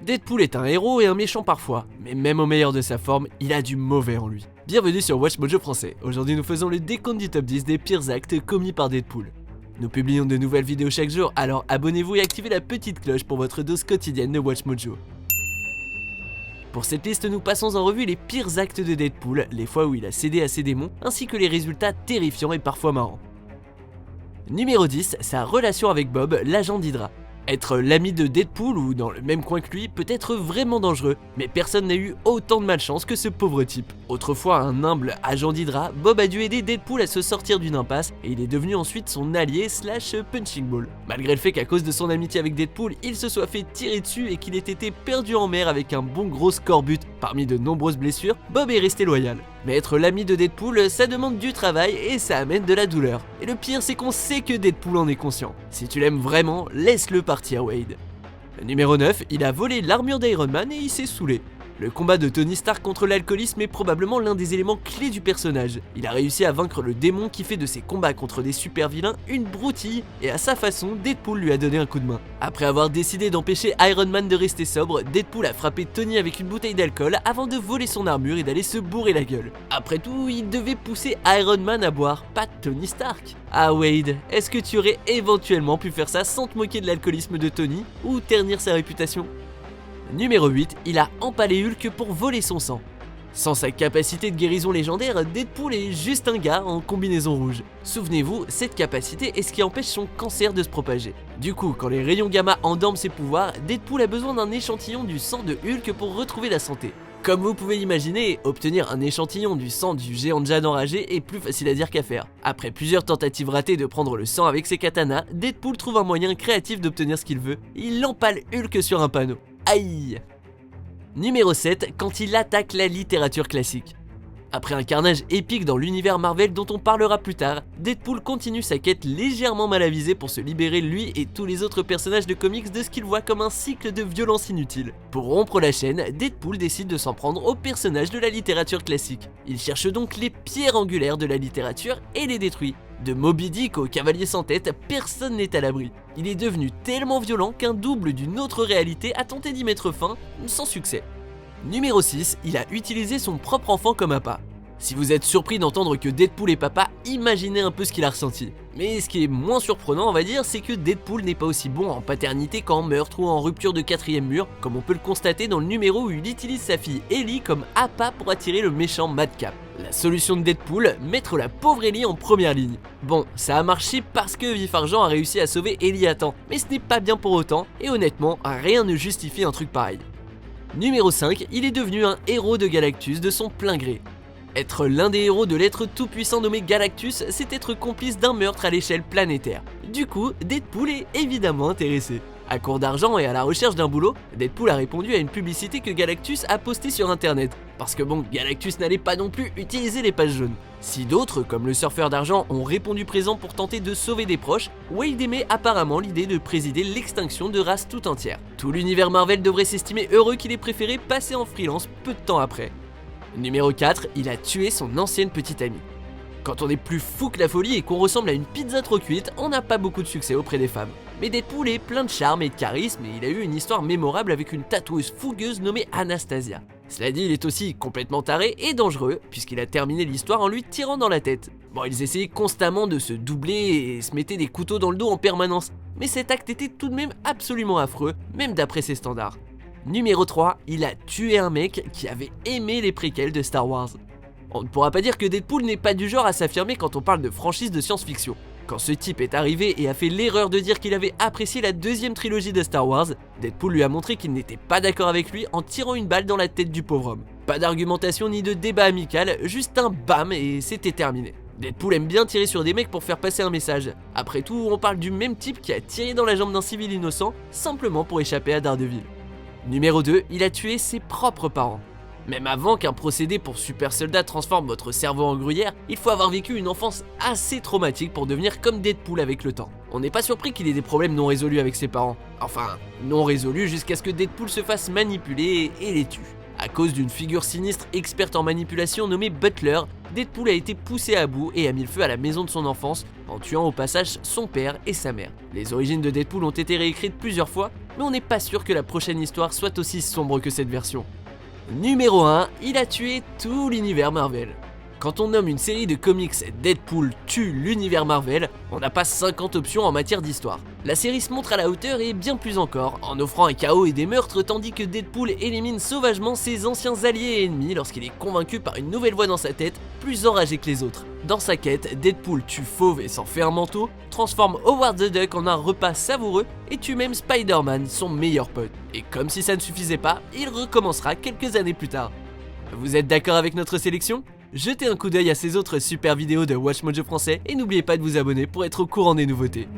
Deadpool est un héros et un méchant parfois, mais même au meilleur de sa forme, il a du mauvais en lui. Bienvenue sur Watch Mojo français, aujourd'hui nous faisons le décompte du top 10 des pires actes commis par Deadpool. Nous publions de nouvelles vidéos chaque jour, alors abonnez-vous et activez la petite cloche pour votre dose quotidienne de Watch Mojo. Pour cette liste, nous passons en revue les pires actes de Deadpool, les fois où il a cédé à ses démons, ainsi que les résultats terrifiants et parfois marrants. Numéro 10, sa relation avec Bob, l'agent d'Hydra. Être l'ami de Deadpool ou dans le même coin que lui peut être vraiment dangereux, mais personne n'a eu autant de malchance que ce pauvre type. Autrefois un humble agent d'Hydra, Bob a dû aider Deadpool à se sortir d'une impasse et il est devenu ensuite son allié slash punching ball. Malgré le fait qu'à cause de son amitié avec Deadpool, il se soit fait tirer dessus et qu'il ait été perdu en mer avec un bon gros scorbut parmi de nombreuses blessures, Bob est resté loyal. Mais être l'ami de Deadpool, ça demande du travail et ça amène de la douleur. Et le pire, c'est qu'on sait que Deadpool en est conscient. Si tu l'aimes vraiment, laisse-le partir, Wade. Numéro 9, il a volé l'armure d'Iron Man et il s'est saoulé. Le combat de Tony Stark contre l'alcoolisme est probablement l'un des éléments clés du personnage. Il a réussi à vaincre le démon qui fait de ses combats contre des super vilains une broutille, et à sa façon, Deadpool lui a donné un coup de main. Après avoir décidé d'empêcher Iron Man de rester sobre, Deadpool a frappé Tony avec une bouteille d'alcool avant de voler son armure et d'aller se bourrer la gueule. Après tout, il devait pousser Iron Man à boire, pas Tony Stark. Ah Wade, est-ce que tu aurais éventuellement pu faire ça sans te moquer de l'alcoolisme de Tony, ou ternir sa réputation ? Numéro 8, il a empalé Hulk pour voler son sang. Sans sa capacité de guérison légendaire, Deadpool est juste un gars en combinaison rouge. Souvenez-vous, cette capacité est ce qui empêche son cancer de se propager. Du coup, quand les rayons gamma endorment ses pouvoirs, Deadpool a besoin d'un échantillon du sang de Hulk pour retrouver la santé. Comme vous pouvez l'imaginer, obtenir un échantillon du sang du géant Jade enragé est plus facile à dire qu'à faire. Après plusieurs tentatives ratées de prendre le sang avec ses katanas, Deadpool trouve un moyen créatif d'obtenir ce qu'il veut. Il empale Hulk sur un panneau. Aïe! Numéro 7, quand il attaque la littérature classique. Après un carnage épique dans l'univers Marvel dont on parlera plus tard, Deadpool continue sa quête légèrement mal avisée pour se libérer lui et tous les autres personnages de comics de ce qu'il voit comme un cycle de violence inutile. Pour rompre la chaîne, Deadpool décide de s'en prendre aux personnages de la littérature classique. Il cherche donc les pierres angulaires de la littérature et les détruit. De Moby Dick au Cavalier sans tête, personne n'est à l'abri. Il est devenu tellement violent qu'un double d'une autre réalité a tenté d'y mettre fin, sans succès. Numéro 6, il a utilisé son propre enfant comme appât. Si vous êtes surpris d'entendre que Deadpool est papa, imaginez un peu ce qu'il a ressenti. Mais ce qui est moins surprenant, on va dire, c'est que Deadpool n'est pas aussi bon en paternité qu'en meurtre ou en rupture de quatrième mur, comme on peut le constater dans le numéro où il utilise sa fille Ellie comme appât pour attirer le méchant Madcap. La solution de Deadpool, mettre la pauvre Ellie en première ligne. Bon, ça a marché parce que Vif Argent a réussi à sauver Ellie à temps, mais ce n'est pas bien pour autant, et honnêtement, rien ne justifie un truc pareil. Numéro 5, il est devenu un héros de Galactus de son plein gré. Être l'un des héros de l'être tout-puissant nommé Galactus, c'est être complice d'un meurtre à l'échelle planétaire. Du coup, Deadpool est évidemment intéressé. À court d'argent et à la recherche d'un boulot, Deadpool a répondu à une publicité que Galactus a postée sur internet. Parce que bon, Galactus n'allait pas non plus utiliser les pages jaunes. Si d'autres, comme le surfeur d'argent, ont répondu présent pour tenter de sauver des proches, Wade aimait apparemment l'idée de présider l'extinction de races tout entières. Tout l'univers Marvel devrait s'estimer heureux qu'il ait préféré passer en freelance peu de temps après. Numéro 4, il a tué son ancienne petite amie. Quand on est plus fou que la folie et qu'on ressemble à une pizza trop cuite, on n'a pas beaucoup de succès auprès des femmes. Mais Deadpool est plein de charme et de charisme et il a eu une histoire mémorable avec une tatoueuse fougueuse nommée Anastasia. Cela dit, il est aussi complètement taré et dangereux puisqu'il a terminé l'histoire en lui tirant dans la tête. Bon, ils essayaient constamment de se doubler et se mettaient des couteaux dans le dos en permanence, mais cet acte était tout de même absolument affreux, même d'après ses standards. Numéro 3, il a tué un mec qui avait aimé les préquels de Star Wars. On ne pourra pas dire que Deadpool n'est pas du genre à s'affirmer quand on parle de franchise de science-fiction. Quand ce type est arrivé et a fait l'erreur de dire qu'il avait apprécié la deuxième trilogie de Star Wars, Deadpool lui a montré qu'il n'était pas d'accord avec lui en tirant une balle dans la tête du pauvre homme. Pas d'argumentation ni de débat amical, juste un bam et c'était terminé. Deadpool aime bien tirer sur des mecs pour faire passer un message. Après tout, on parle du même type qui a tiré dans la jambe d'un civil innocent simplement pour échapper à Daredevil. Numéro 2, il a tué ses propres parents. Même avant qu'un procédé pour super soldat transforme votre cerveau en gruyère, il faut avoir vécu une enfance assez traumatique pour devenir comme Deadpool avec le temps. On n'est pas surpris qu'il ait des problèmes non résolus avec ses parents. Enfin, non résolus jusqu'à ce que Deadpool se fasse manipuler et les tue. À cause d'une figure sinistre experte en manipulation nommée Butler, Deadpool a été poussé à bout et a mis le feu à la maison de son enfance en tuant au passage son père et sa mère. Les origines de Deadpool ont été réécrites plusieurs fois, mais on n'est pas sûr que la prochaine histoire soit aussi sombre que cette version. Numéro 1, il a tué tout l'univers Marvel. Quand on nomme une série de comics Deadpool tue l'univers Marvel, on n'a pas 50 options en matière d'histoire. La série se montre à la hauteur et bien plus encore, en offrant un chaos et des meurtres tandis que Deadpool élimine sauvagement ses anciens alliés et ennemis lorsqu'il est convaincu par une nouvelle voix dans sa tête, plus enragé que les autres. Dans sa quête, Deadpool tue Fauve et s'en fait un manteau, transforme Howard the Duck en un repas savoureux et tue même Spider-Man, son meilleur pote. Et comme si ça ne suffisait pas, il recommencera quelques années plus tard. Vous êtes d'accord avec notre sélection ? Jetez un coup d'œil à ces autres super vidéos de WatchMojo français et n'oubliez pas de vous abonner pour être au courant des nouveautés.